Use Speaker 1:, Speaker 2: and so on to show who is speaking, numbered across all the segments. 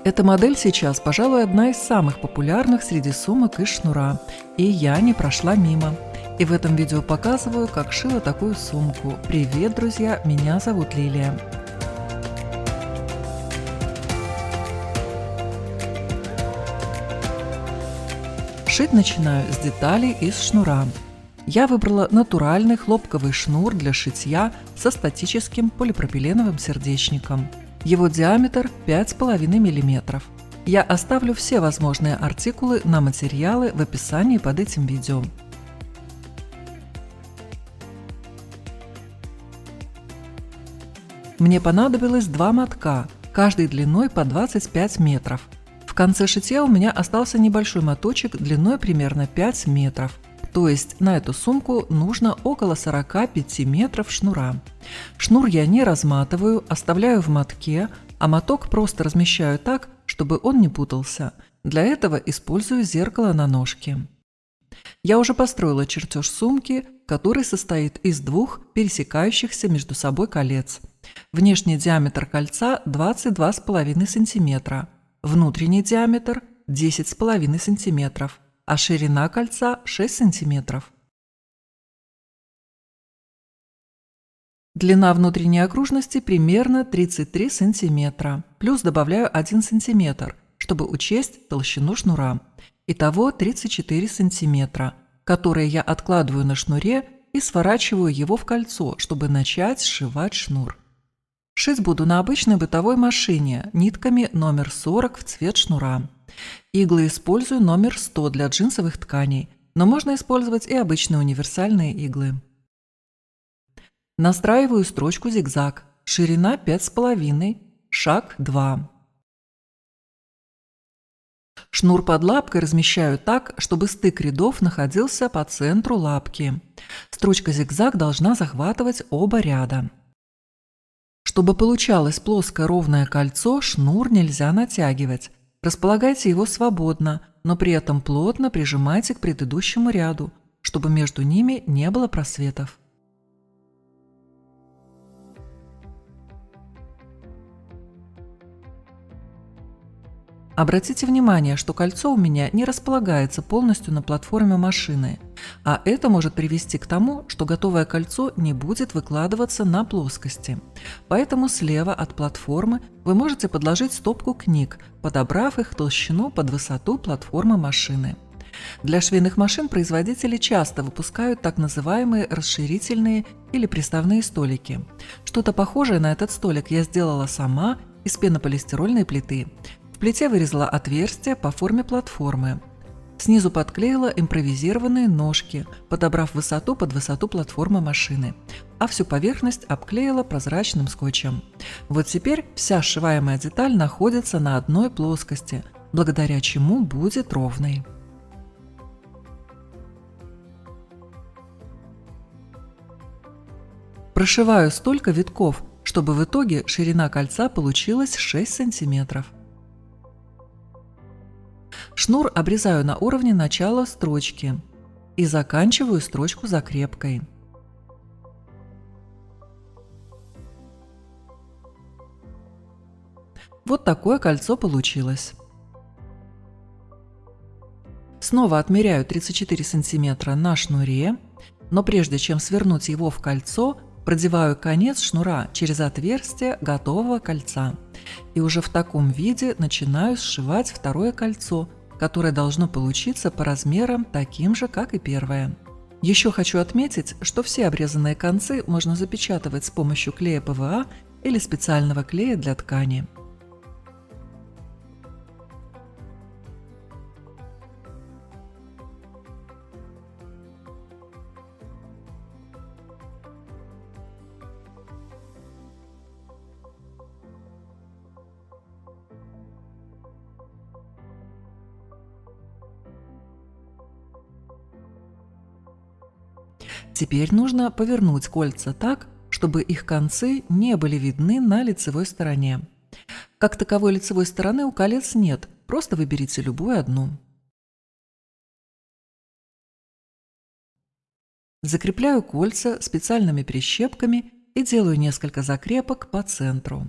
Speaker 1: Эта модель сейчас, пожалуй, одна из самых популярных среди сумок из шнура, и я не прошла мимо. И в этом видео показываю, как шила такую сумку. Привет, друзья, меня зовут Лилия. Шить начинаю с деталей из шнура. Я выбрала натуральный хлопковый шнур для шитья со статическим полипропиленовым сердечником. Его диаметр 5,5 мм. Я оставлю все возможные артикулы на материалы в описании под этим видео. Мне понадобилось 2 мотка, каждый длиной по 25 метров. В конце шитья у меня остался небольшой моточек длиной примерно 5 метров. То есть на эту сумку нужно около 45 метров шнура. Шнур я не разматываю, оставляю в мотке, а моток просто размещаю так, чтобы он не путался. Для этого использую зеркало на ножке. Я уже построила чертеж сумки, который состоит из двух пересекающихся между собой колец. Внешний диаметр кольца 22,5 см, внутренний диаметр 10,5 см, а ширина кольца 6 см. Длина внутренней окружности примерно 33 см, плюс добавляю 1 см, чтобы учесть толщину шнура. Итого 34 см, которые я откладываю на шнуре и сворачиваю его в кольцо, чтобы начать сшивать шнур. Шить буду на обычной бытовой машине нитками номер 40 в цвет шнура. Иглы использую номер 100 для джинсовых тканей, но можно использовать и обычные универсальные иглы. Настраиваю строчку зигзаг, ширина 5,5, шаг 2. Шнур под лапкой размещаю так, чтобы стык рядов находился по центру лапки. Строчка зигзаг должна захватывать оба ряда. Чтобы получалось плоское ровное кольцо, шнур нельзя натягивать. Располагайте его свободно, но при этом плотно прижимайте к предыдущему ряду, чтобы между ними не было просветов. Обратите внимание, что кольцо у меня не располагается полностью на платформе машины, а это может привести к тому, что готовое кольцо не будет выкладываться на плоскости. Поэтому слева от платформы вы можете подложить стопку книг, подобрав их толщину под высоту платформы машины. Для швейных машин производители часто выпускают так называемые расширительные или приставные столики. Что-то похожее на этот столик я сделала сама из пенополистирольной плиты. В плите вырезала отверстие по форме платформы. Снизу подклеила импровизированные ножки, подобрав высоту под высоту платформы машины, а всю поверхность обклеила прозрачным скотчем. Вот теперь вся сшиваемая деталь находится на одной плоскости, благодаря чему будет ровной. Прошиваю столько витков, чтобы в итоге ширина кольца получилась 6 см. Шнур обрезаю на уровне начала строчки и заканчиваю строчку закрепкой. Вот такое кольцо получилось. Снова отмеряю 34 см на шнуре, но прежде чем свернуть его в кольцо, продеваю конец шнура через отверстие готового кольца. И уже в таком виде начинаю сшивать второе кольцо, которое должно получиться по размерам таким же, как и первое. Еще хочу отметить, что все обрезанные концы можно запечатывать с помощью клея ПВА или специального клея для ткани. Теперь нужно повернуть кольца так, чтобы их концы не были видны на лицевой стороне. Как таковой лицевой стороны у колец нет, просто выберите любую одну. Закрепляю кольца специальными прищепками и делаю несколько закрепок по центру.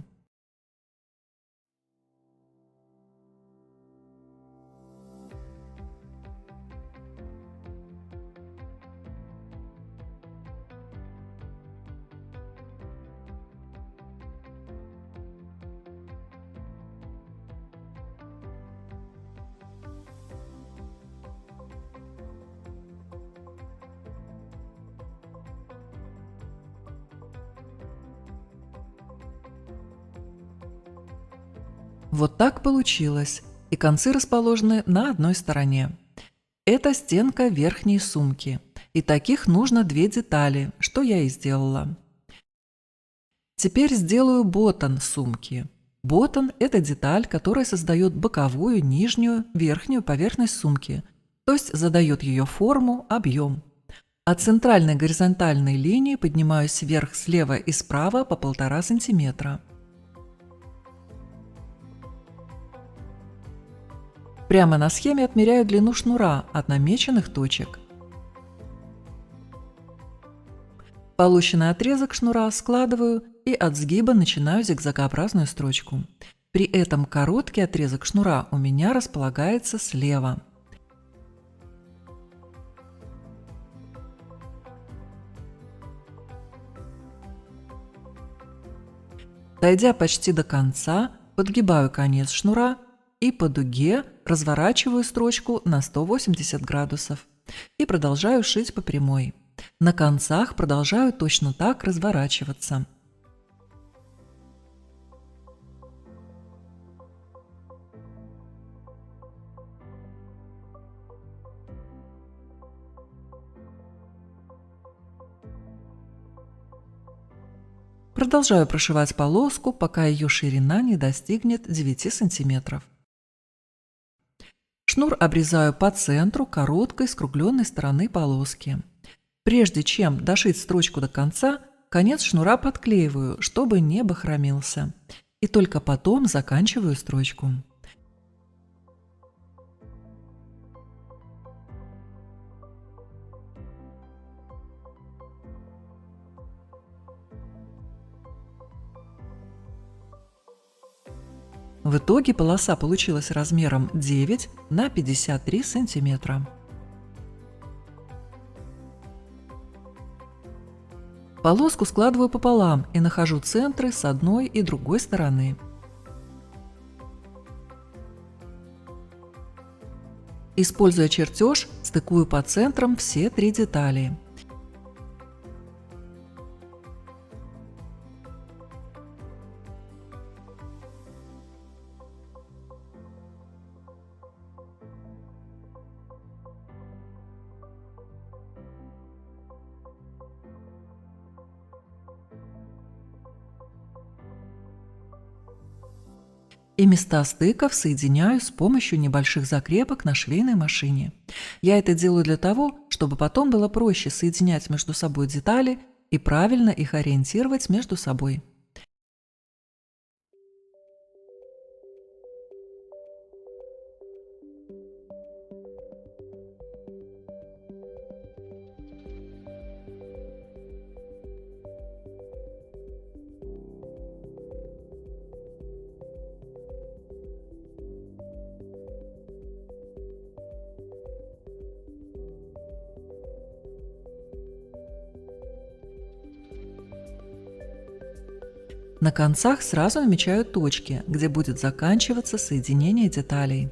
Speaker 1: Вот так получилось, и концы расположены на одной стороне. Это стенка верхней сумки, и таких нужно 2 детали, что я и сделала. Теперь сделаю ботан сумки. Ботан – это деталь, которая создает боковую, нижнюю, верхнюю поверхность сумки, то есть задает ее форму, объем. От центральной горизонтальной линии поднимаюсь вверх слева и справа по 1,5 см. Прямо на схеме отмеряю длину шнура от намеченных точек. Полученный отрезок шнура складываю и от сгиба начинаю зигзагообразную строчку. При этом короткий отрезок шнура у меня располагается слева. Дойдя почти до конца, подгибаю конец шнура и по дуге разворачиваю строчку на 180 градусов и продолжаю шить по прямой. На концах продолжаю точно так разворачиваться. Продолжаю прошивать полоску, пока ее ширина не достигнет 9 см. Шнур обрезаю по центру короткой скругленной стороны полоски. Прежде чем дошить строчку до конца, конец шнура подклеиваю, чтобы не бахромился. И только потом заканчиваю строчку. В итоге полоса получилась размером 9 на 53 сантиметра. Полоску складываю пополам и нахожу центры с одной и другой стороны. Используя чертеж, стыкую по центрам все 3 детали. И места стыков соединяю с помощью небольших закрепок на швейной машине. Я это делаю для того, чтобы потом было проще соединять между собой детали и правильно их ориентировать между собой. На концах сразу намечаю точки, где будет заканчиваться соединение деталей.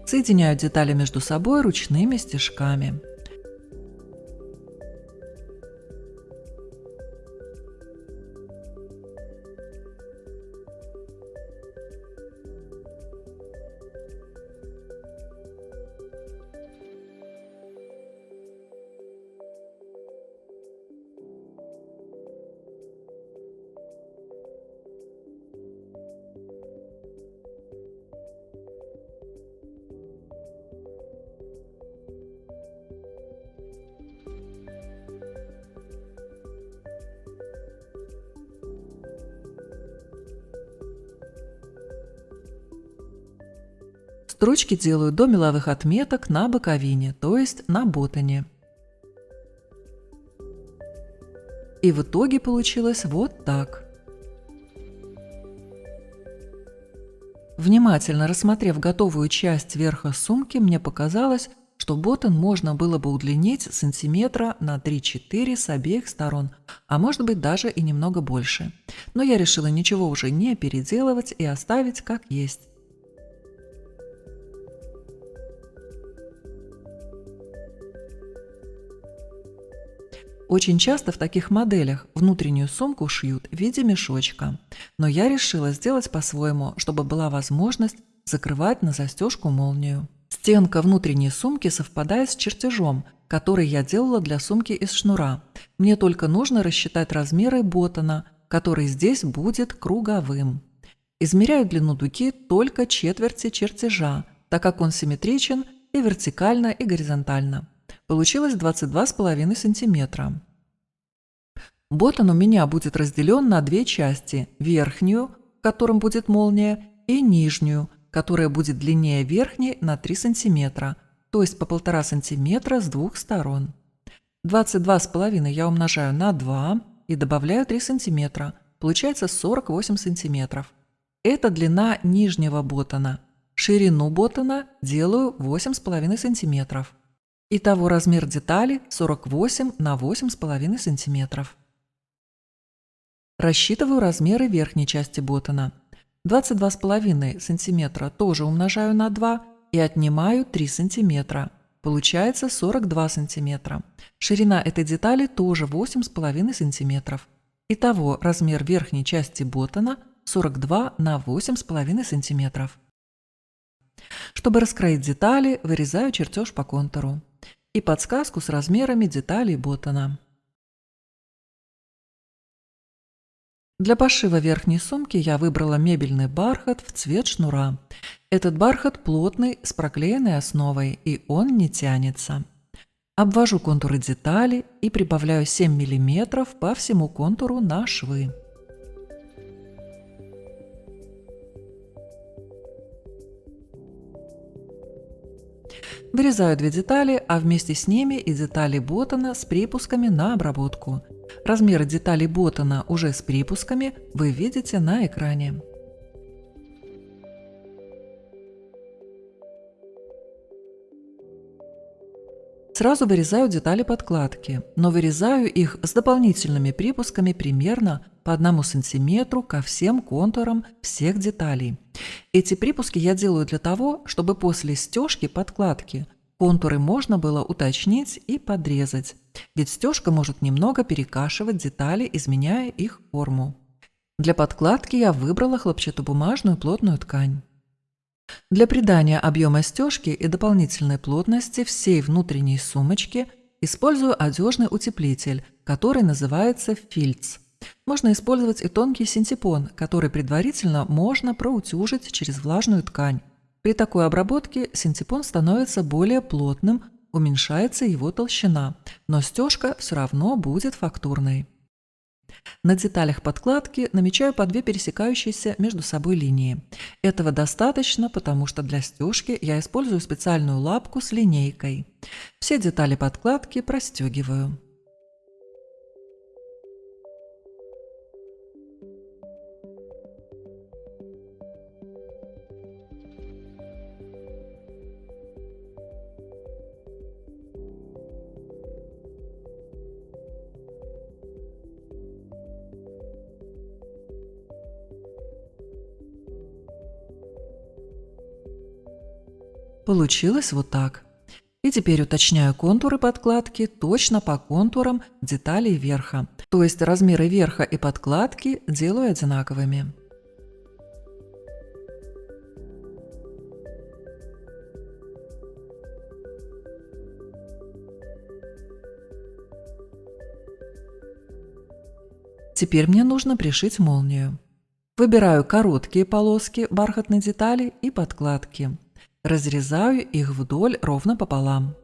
Speaker 1: Соединяю детали между собой ручными стежками. Строчки делаю до меловых отметок на боковине, то есть на ботане. И в итоге получилось вот так. Внимательно рассмотрев готовую часть верха сумки, мне показалось, что ботан можно было бы удлинить сантиметра на 3-4 с обеих сторон, а может быть даже и немного больше. Но я решила ничего уже не переделывать и оставить как есть. Очень часто в таких моделях внутреннюю сумку шьют в виде мешочка, но я решила сделать по-своему, чтобы была возможность закрывать на застежку молнию. Стенка внутренней сумки совпадает с чертежом, который я делала для сумки из шнура. Мне только нужно рассчитать размеры боттона, который здесь будет круговым. Измеряю длину дуги только четверти чертежа, так как он симметричен и вертикально, и горизонтально. Получилось 22,5 см. Боттон у меня будет разделен на две части – верхнюю, в котором будет молния, и нижнюю, которая будет длиннее верхней на 3 см, то есть по 1,5 см с двух сторон. 22,5 я умножаю на 2 и добавляю 3 см, получается 48 см. Это длина нижнего боттона. Ширину боттона делаю 8,5 см. Итого размер детали 48 на 8,5 см. Рассчитываю размеры верхней части боттона. 22,5 см тоже умножаю на 2 и отнимаю 3 см. Получается 42 см. Ширина этой детали тоже 8,5 см. Итого размер верхней части боттона 42 на 8,5 см. Чтобы раскроить детали, вырезаю чертеж по контуру и подсказку с размерами деталей боттона. Для пошива верхней сумки я выбрала мебельный бархат в цвет шнура. Этот бархат плотный, с проклеенной основой, и он не тянется. Обвожу контуры детали и прибавляю 7 мм по всему контуру на швы. Вырезаю две детали, а вместе с ними и детали боттона с припусками на обработку. Размеры деталей боттона уже с припусками вы видите на экране. Сразу вырезаю детали подкладки, но вырезаю их с дополнительными припусками примерно по 1 см ко всем контурам всех деталей. Эти припуски я делаю для того, чтобы после стежки подкладки контуры можно было уточнить и подрезать, ведь стежка может немного перекашивать детали, изменяя их форму. Для подкладки я выбрала хлопчатобумажную плотную ткань. Для придания объема стежки и дополнительной плотности всей внутренней сумочки использую одежный утеплитель, который называется фильц. Можно использовать и тонкий синтепон, который предварительно можно проутюжить через влажную ткань. При такой обработке синтепон становится более плотным, уменьшается его толщина, но стежка все равно будет фактурной. На деталях подкладки намечаю по 2 пересекающиеся между собой линии. Этого достаточно, потому что для стежки я использую специальную лапку с линейкой. Все детали подкладки простегиваю. Получилось вот так. И теперь уточняю контуры подкладки точно по контурам деталей верха. То есть размеры верха и подкладки делаю одинаковыми. Теперь мне нужно пришить молнию. Выбираю короткие полоски бархатной детали и подкладки. Разрезаю их вдоль ровно пополам.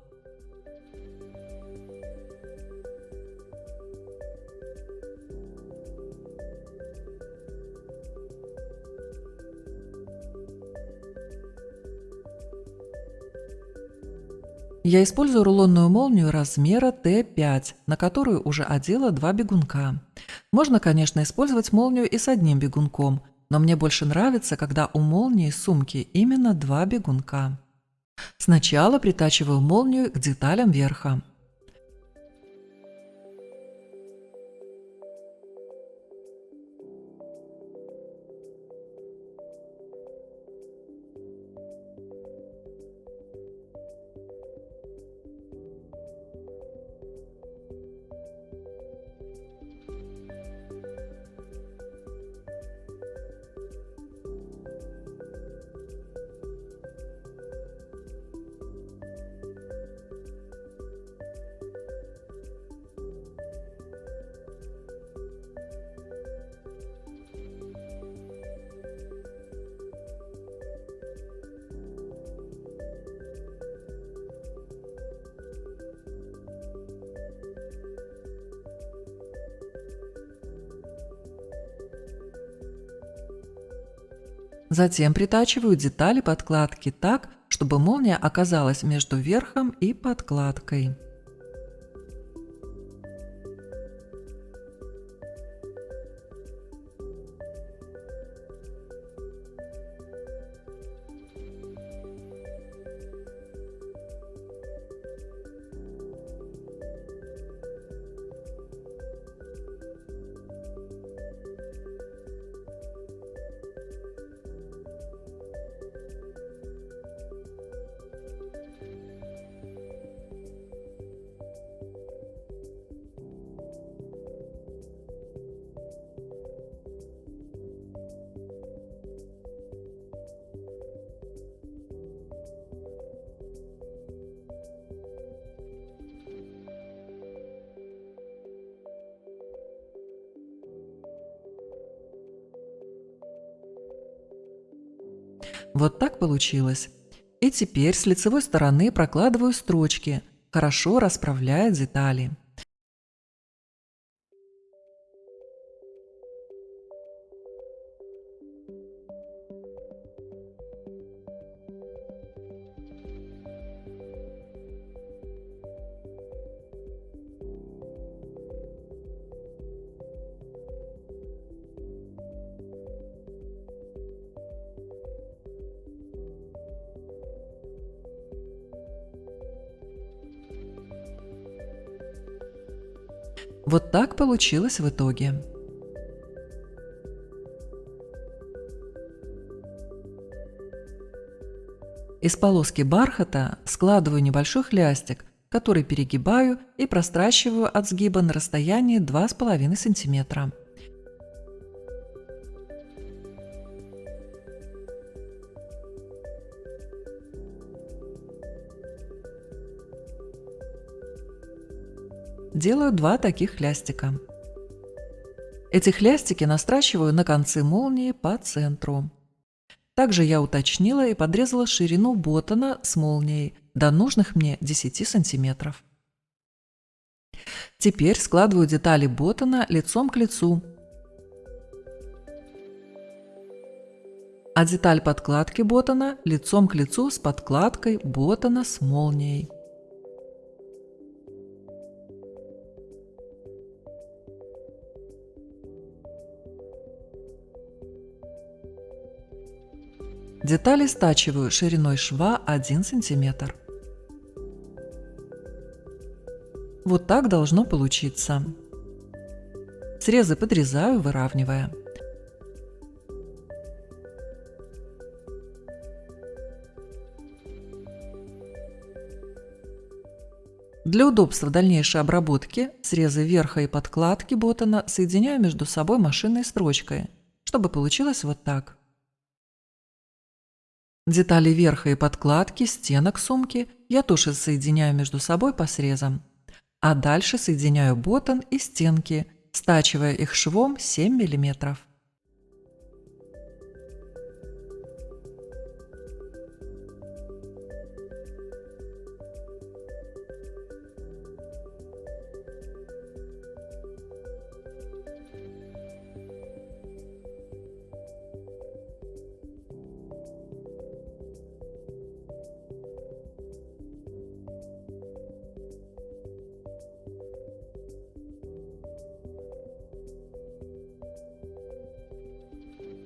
Speaker 1: Я использую рулонную молнию размера Т5, на которую уже одела 2 бегунка. Можно, конечно, использовать молнию и с одним бегунком, но мне больше нравится, когда у молнии сумки именно 2 бегунка. Сначала притачиваю молнию к деталям верха. Затем притачиваю детали подкладки так, чтобы молния оказалась между верхом и подкладкой. Вот так получилось. И теперь с лицевой стороны прокладываю строчки, хорошо расправляя детали. Вот так получилось в итоге. Из полоски бархата складываю небольшой хлястик, который перегибаю и прострачиваю от сгиба на расстоянии 2,5 см. Делаю 2 таких хлястика. Эти хлястики настрачиваю на концы молнии по центру. Также я уточнила и подрезала ширину ботана с молнией до нужных мне 10 сантиметров. Теперь складываю детали ботана лицом к лицу, а деталь подкладки ботана лицом к лицу с подкладкой ботана с молнией. Детали стачиваю шириной шва 1 см. Вот так должно получиться. Срезы подрезаю, выравнивая. Для удобства дальнейшей обработки срезы верха и подкладки ботана соединяю между собой машинной строчкой, чтобы получилось вот так. Детали верха и подкладки стенок сумки я тоже соединяю между собой по срезам, а дальше соединяю ботан и стенки, стачивая их швом 7 мм.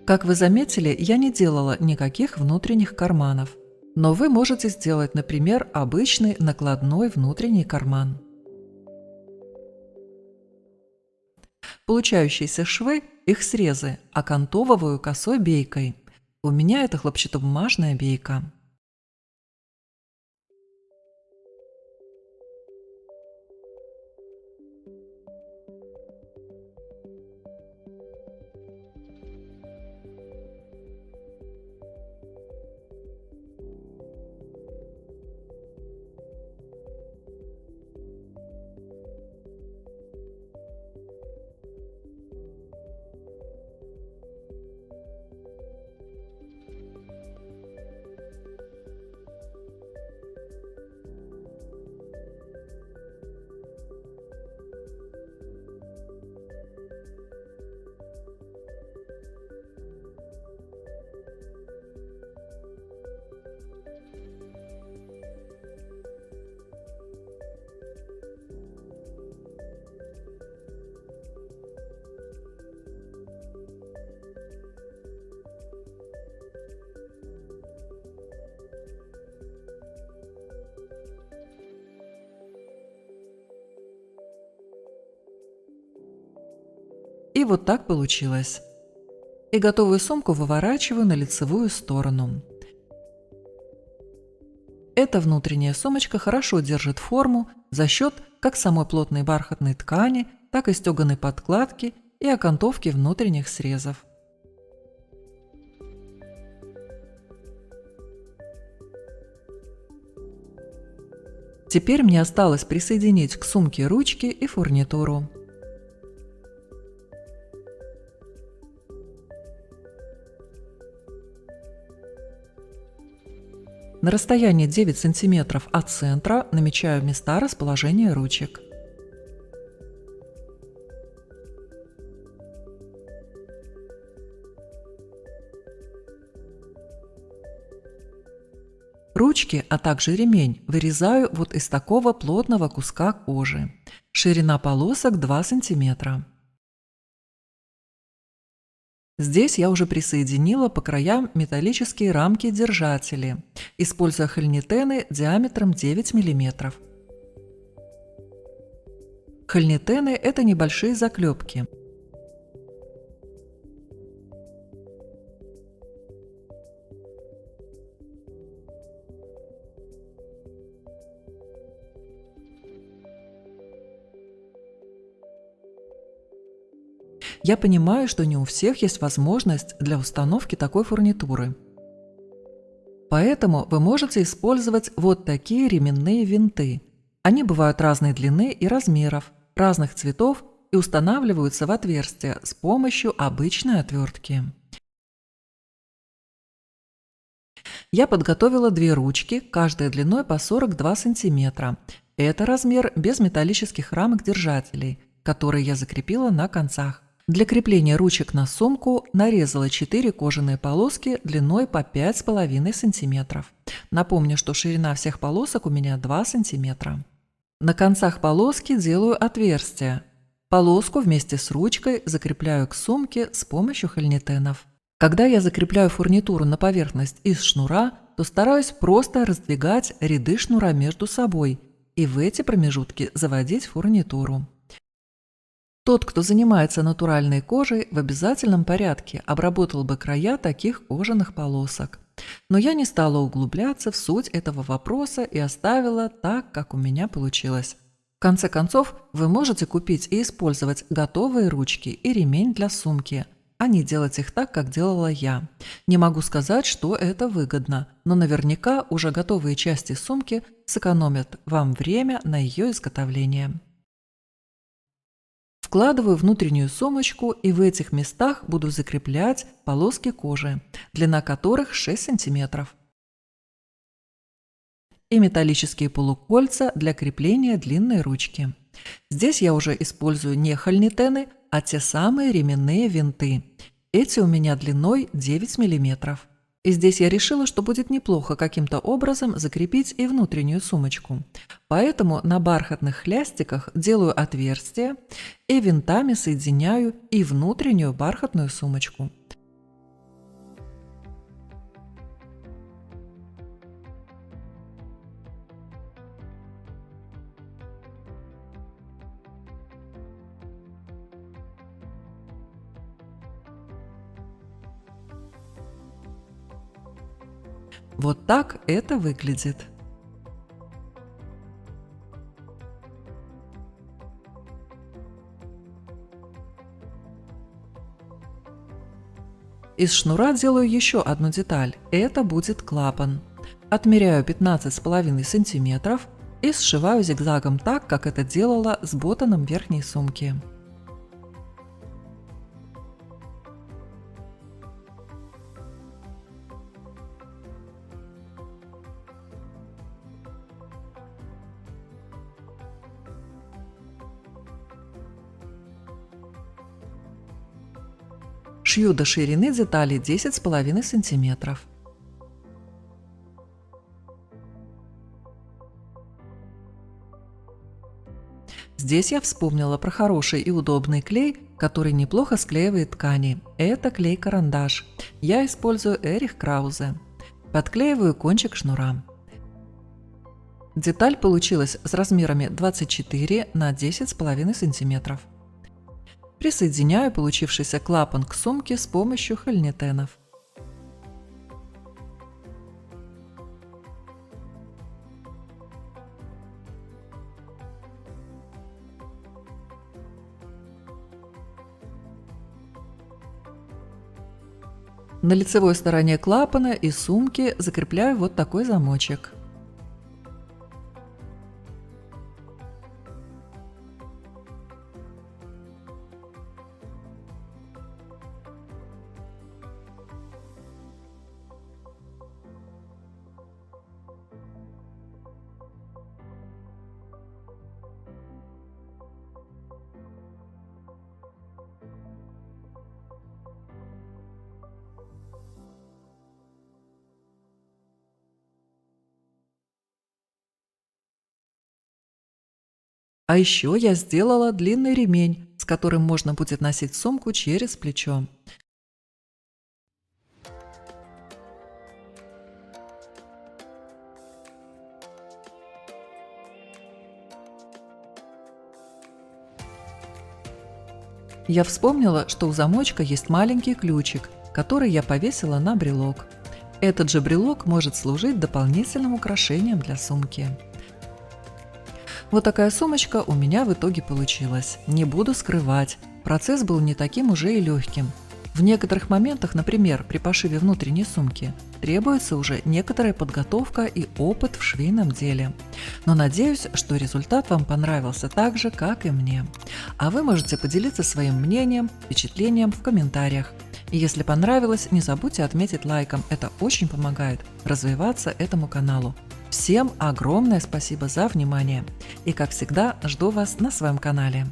Speaker 1: Как вы заметили, я не делала никаких внутренних карманов, но вы можете сделать, например, обычный накладной внутренний карман. Получающиеся швы, их срезы, окантовываю косой бейкой. У меня это хлопчатобумажная бейка. И вот так получилось. И готовую сумку выворачиваю на лицевую сторону. Эта внутренняя сумочка хорошо держит форму за счет как самой плотной бархатной ткани, так и стеганой подкладки и окантовки внутренних срезов. Теперь мне осталось присоединить к сумке ручки и фурнитуру. На расстоянии 9 см от центра намечаю места расположения ручек. Ручки, а также ремень вырезаю вот из такого плотного куска кожи. Ширина полосок 2 см. Здесь я уже присоединила по краям металлические рамки-держатели, используя хольнитены диаметром 9 мм. Хольнитены – это небольшие заклепки. Я понимаю, что не у всех есть возможность для установки такой фурнитуры. Поэтому вы можете использовать вот такие ременные винты. Они бывают разной длины и размеров, разных цветов и устанавливаются в отверстия с помощью обычной отвертки. Я подготовила две ручки, каждая длиной по 42 см. Это размер без металлических рамок-держателей, которые я закрепила на концах. Для крепления ручек на сумку нарезала 4 кожаные полоски длиной по 5,5 см. Напомню, что ширина всех полосок у меня 2 см. На концах полоски делаю отверстие. Полоску вместе с ручкой закрепляю к сумке с помощью хольнитенов. Когда я закрепляю фурнитуру на поверхность из шнура, то стараюсь просто раздвигать ряды шнура между собой и в эти промежутки заводить фурнитуру. Тот, кто занимается натуральной кожей, в обязательном порядке обработал бы края таких кожаных полосок. Но я не стала углубляться в суть этого вопроса и оставила так, как у меня получилось. В конце концов, вы можете купить и использовать готовые ручки и ремень для сумки, а не делать их так, как делала я. Не могу сказать, что это выгодно, но наверняка уже готовые части сумки сэкономят вам время на ее изготовление. Вкладываю внутреннюю сумочку и в этих местах буду закреплять полоски кожи, длина которых 6 см. И металлические полукольца для крепления длинной ручки. Здесь я уже использую не хольнитены, а те самые ременные винты. Эти у меня длиной 9 мм. И здесь я решила, что будет неплохо каким-то образом закрепить и внутреннюю сумочку. Поэтому на бархатных хлястиках делаю отверстие и винтами соединяю и внутреннюю бархатную сумочку. Вот так это выглядит. Из шнура делаю еще одну деталь. Это будет клапан. Отмеряю 15,5 см и сшиваю зигзагом так, как это делала с ботаном верхней сумки. Шью до ширины детали 10,5 см. Здесь я вспомнила про хороший и удобный клей, который неплохо склеивает ткани. Это клей-карандаш. Я использую Эрих Краузе. Подклеиваю кончик шнура. Деталь получилась с размерами 24 на 10,5 см. Присоединяю получившийся клапан к сумке с помощью хольнетенов. На лицевой стороне клапана и сумки закрепляю вот такой замочек. А еще я сделала длинный ремень, с которым можно будет носить сумку через плечо. Я вспомнила, что у замочка есть маленький ключик, который я повесила на брелок. Этот же брелок может служить дополнительным украшением для сумки. Вот такая сумочка у меня в итоге получилась. Не буду скрывать, процесс был не таким уже и легким. В некоторых моментах, например, при пошиве внутренней сумки, требуется уже некоторая подготовка и опыт в швейном деле. Но надеюсь, что результат вам понравился так же, как и мне. А вы можете поделиться своим мнением, впечатлением в комментариях. И если понравилось, не забудьте отметить лайком, это очень помогает развиваться этому каналу. Всем огромное спасибо за внимание. И как всегда, жду вас на своем канале.